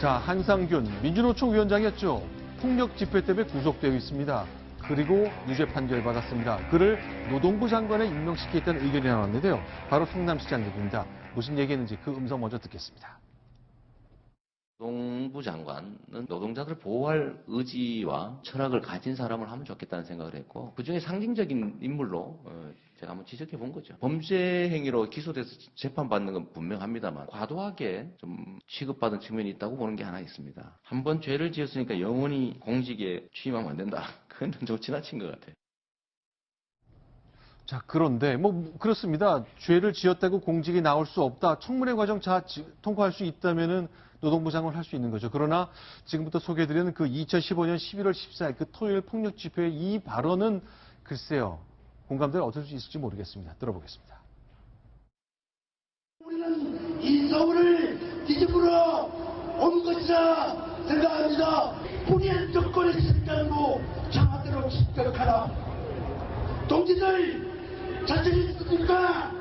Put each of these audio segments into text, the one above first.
자, 한상균 민주노총 위원장이었죠. 폭력 집회 때문에 구속되어 있습니다. 그리고 유죄 판결 받았습니다. 그를 노동부 장관에 임명시키겠다는 의견이 나왔는데요. 바로 성남시장 얘기입니다. 무슨 얘기했는지 그 음성 먼저 듣겠습니다. 노동부 장관은 노동자들을 보호할 의지와 철학을 가진 사람을 하면 좋겠다는 생각을 했고, 그중에 상징적인 인물로 제가 한번 지적해 본 거죠. 범죄 행위로 기소돼서 재판받는 건 분명합니다만 과도하게 좀 취급받은 측면이 있다고 보는 게 하나 있습니다. 한번 죄를 지었으니까 영원히 공직에 취임하면 안 된다. 그건 좀 지나친 것 같아요. 자, 그런데 그렇습니다. 죄를 지었다고 공직에 나올 수 없다. 청문회 과정 통과할 수 있다면은 노동부 장관을 할 수 있는 거죠. 그러나 지금부터 소개해드리는 그 2015년 11월 14일 그 토요일 폭력 집회의 이 발언은 글쎄요. 공감대를 얻을 수 있을지 모르겠습니다. 들어보겠습니다. 우리는 이 서울을 뒤집으러 온 것이라 생각합니다. 본인 정권의 집단으로 장하대로 집결하라. 동지들 자신 있습니까?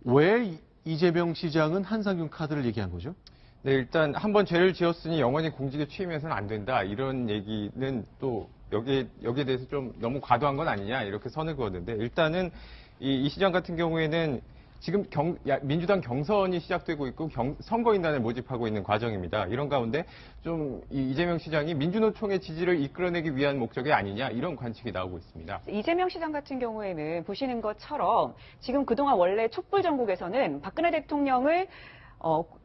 왜 이재명 시장은 한상균 카드를 얘기한 거죠? 네, 일단 한번 죄를 지었으니 영원히 공직에 취임해서는 안 된다. 이런 얘기는 또 여기에 대해서 좀 너무 과도한 건 아니냐 이렇게 선을 그었는데, 일단은 이 시장 같은 경우에는 지금 민주당 경선이 시작되고 있고 선거인단을 모집하고 있는 과정입니다. 이런 가운데 좀 이재명 시장이 민주노총의 지지를 이끌어내기 위한 목적이 아니냐 이런 관측이 나오고 있습니다. 이재명 시장 같은 경우에는 보시는 것처럼 지금 그동안 원래 촛불 전국에서는 박근혜 대통령을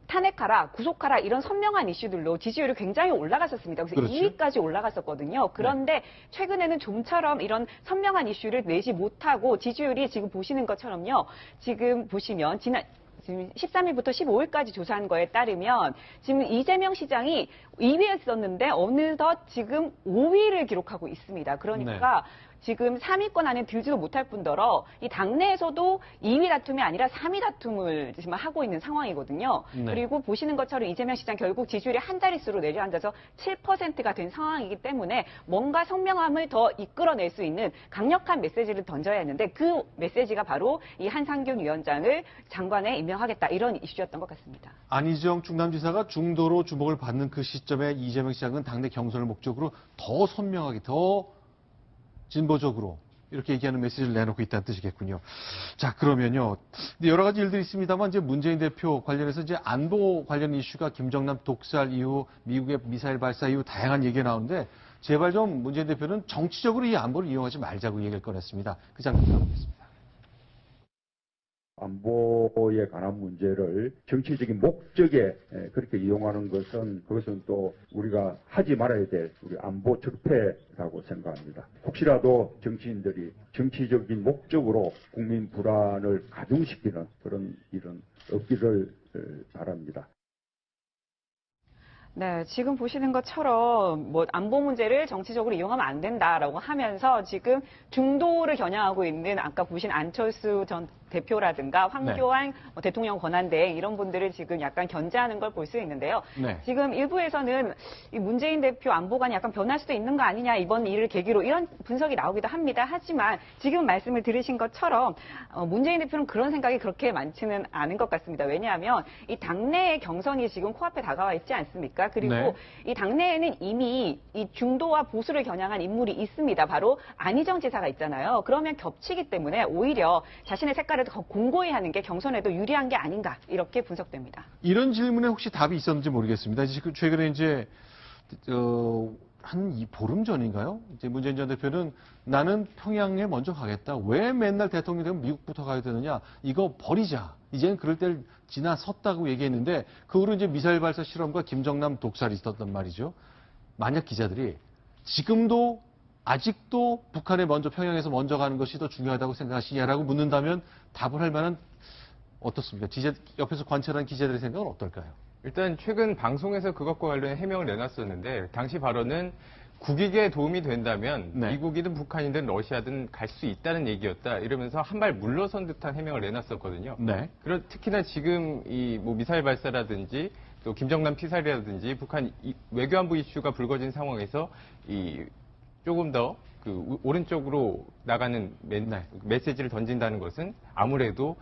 탄핵하라, 구속하라 이런 선명한 이슈들로 지지율이 굉장히 올라갔었습니다. 그래서 그렇죠. 2위까지 올라갔었거든요. 그런데 최근에는 좀처럼 이런 선명한 이슈를 내지 못하고 지지율이 지금 보시는 것처럼요. 지금 보시면 지금 13일부터 15일까지 조사한 거에 따르면 지금 이재명 시장이 2위였었는데 어느덧 지금 5위를 기록하고 있습니다. 그러니까 지금 3위권 안에 들지도 못할 뿐더러 이 당내에서도 2위 다툼이 아니라 3위 다툼을 지금 하고 있는 상황이거든요. 네. 그리고 보시는 것처럼 이재명 시장 결국 지지율이 한 자릿수로 내려앉아서 7%가 된 상황이기 때문에 뭔가 선명함을 더 이끌어낼 수 있는 강력한 메시지를 던져야 했는데 그 메시지가 바로 이 한상균 위원장을 장관에 임명하겠다 이런 이슈였던 것 같습니다. 안희정 충남지사가 중도로 주목을 받는 그 시점에 이재명 시장은 당내 경선을 목적으로 더 선명하게, 더 진보적으로 이렇게 얘기하는 메시지를 내놓고 있다는 뜻이겠군요. 자, 그러면요. 여러 가지 일들이 있습니다만 이제 문재인 대표 관련해서 이제 안보 관련 이슈가 김정남 독살 이후 미국의 미사일 발사 이후 다양한 얘기가 나오는데 제발 좀 문재인 대표는 정치적으로 이 안보를 이용하지 말자고 얘기를 꺼냈습니다. 그 장면 들어보겠습니다. 안보에 관한 문제를 정치적인 목적에 그렇게 이용하는 그것은 또 우리가 하지 말아야 될 우리 안보 적폐라고 생각합니다. 혹시라도 정치인들이 정치적인 목적으로 국민 불안을 가중시키는 그런 일은 없기를 바랍니다. 네, 지금 보시는 것처럼 안보 문제를 정치적으로 이용하면 안 된다라고 하면서 지금 중도를 겨냥하고 있는 아까 보신 안철수 전 대표라든가 황교안 대통령 권한대행 이런 분들을 지금 약간 견제하는 걸 볼 수 있는데요. 네. 지금 일부에서는 이 문재인 대표 안보관이 약간 변할 수도 있는 거 아니냐 이번 일을 계기로 이런 분석이 나오기도 합니다. 하지만 지금 말씀을 들으신 것처럼 문재인 대표는 그런 생각이 그렇게 많지는 않은 것 같습니다. 왜냐하면 이 당내의 경선이 지금 코앞에 다가와 있지 않습니까? 그리고 이 당내에는 이미 이 중도와 보수를 겨냥한 인물이 있습니다. 바로 안희정 지사가 있잖아요. 그러면 겹치기 때문에 오히려 자신의 색깔을 더 공고히 하는 게 경선에도 유리한 게 아닌가 이렇게 분석됩니다. 이런 질문에 혹시 답이 있었는지 모르겠습니다. 최근에 이제 한 보름 전인가요? 이제 문재인 전 대표는 나는 평양에 먼저 가겠다. 왜 맨날 대통령 되면 미국부터 가야 되느냐? 이거 버리자. 이제는 그럴 때를 지나섰다고 얘기했는데 그 후로 이제 미사일 발사 실험과 김정남 독살이 있었단 말이죠. 만약 기자들이 지금도 아직도 북한에 평양에서 먼저 가는 것이 더 중요하다고 생각하시냐라고 묻는다면 답을 할 만한 어떻습니까? 옆에서 관찰한 기자들의 생각은 어떨까요? 일단 최근 방송에서 그것과 관련해 해명을 내놨었는데 당시 발언은 국익에 도움이 된다면 미국이든 북한이든 러시아든 갈 수 있다는 얘기였다. 이러면서 한 발 물러선 듯한 해명을 내놨었거든요. 특히나 지금 이 미사일 발사라든지 또 김정남 피살이라든지 북한 외교안보 이슈가 불거진 상황에서 조금 더 오른쪽으로 나가는 메시지를 던진다는 것은 아무래도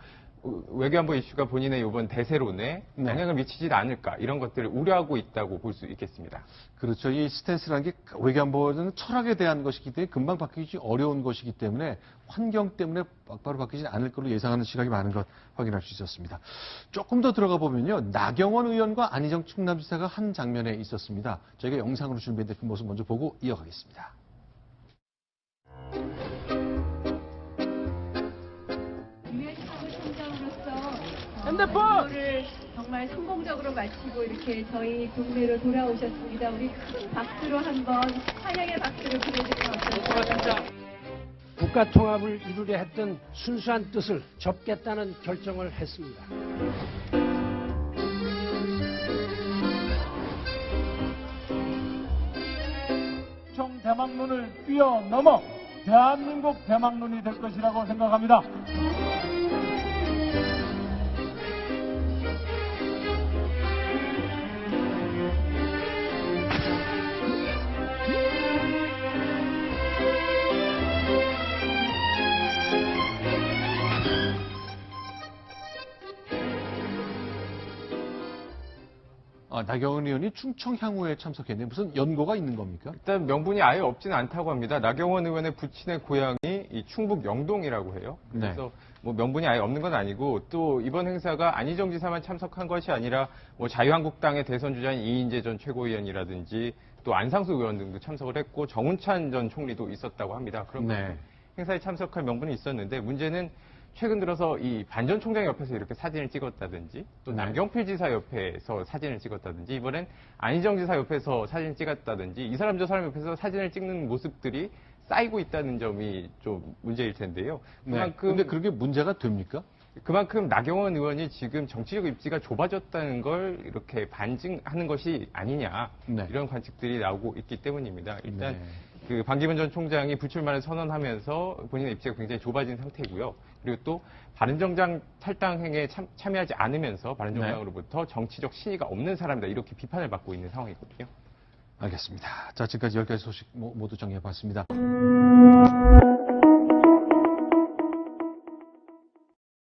외교안보 이슈가 본인의 이번 대세론에 네. 영향을 미치지 않을까 이런 것들을 우려하고 있다고 볼 수 있겠습니다. 그렇죠. 이 스탠스라는 게 외교안보는 철학에 대한 것이기 때문에 금방 바뀌기 어려운 것이기 때문에 환경 때문에 바로 바뀌지 않을 걸로 예상하는 시각이 많은 것 확인할 수 있었습니다. 조금 더 들어가 보면요. 나경원 의원과 안희정 충남지사가 한 장면에 있었습니다. 저희가 영상으로 준비했는데 그 모습 먼저 보고 이어가겠습니다. 핸드폰을 정말 성공적으로 마치고 이렇게 저희 동네로 돌아오셨습니다. 우리 큰 박수로 한번 환영의 박수를 보내주시면 어떨까요? 국가 통합을 이루려 했던 순수한 뜻을 접겠다는 결정을 했습니다. 총 대망론을 뛰어넘어 대한민국 대망론이 될 것이라고 생각합니다. 나경원 의원이 충청 향후에 참석했는데 무슨 연고가 있는 겁니까? 일단 명분이 아예 없지는 않다고 합니다. 나경원 의원의 부친의 고향이 이 충북 영동이라고 해요. 네. 그래서 뭐 명분이 아예 없는 건 아니고 또 이번 행사가 안희정 지사만 참석한 것이 아니라 뭐 자유한국당의 대선 주자인 이인재 전 최고위원이라든지 또 안상수 의원 등도 참석을 했고 정운찬 전 총리도 있었다고 합니다. 그럼 네. 행사에 참석할 명분이 있었는데 문제는 최근 들어서 이 반 전 총장 옆에서 이렇게 사진을 찍었다든지 또 네. 남경필 지사 옆에서 사진을 찍었다든지 이번엔 안희정 지사 옆에서 사진을 찍었다든지 이 사람 저 사람 옆에서 사진을 찍는 모습들이 쌓이고 있다는 점이 좀 문제일 텐데요. 그런데 그게 문제가 됩니까? 그만큼 나경원 의원이 지금 정치적 입지가 좁아졌다는 걸 이렇게 반증하는 것이 아니냐 네. 이런 관측들이 나오고 있기 때문입니다. 일단 네. 그 반기문 전 총장이 불출마를 선언하면서 본인의 입지가 굉장히 좁아진 상태고요. 그리고 또 바른정당 탈당 행에 참여하지 않으면서 바른정당으로부터 정치적 신의가 없는 사람이다 이렇게 비판을 받고 있는 상황이거든요. 알겠습니다. 자, 지금까지 10가지 소식 모두 정리해봤습니다.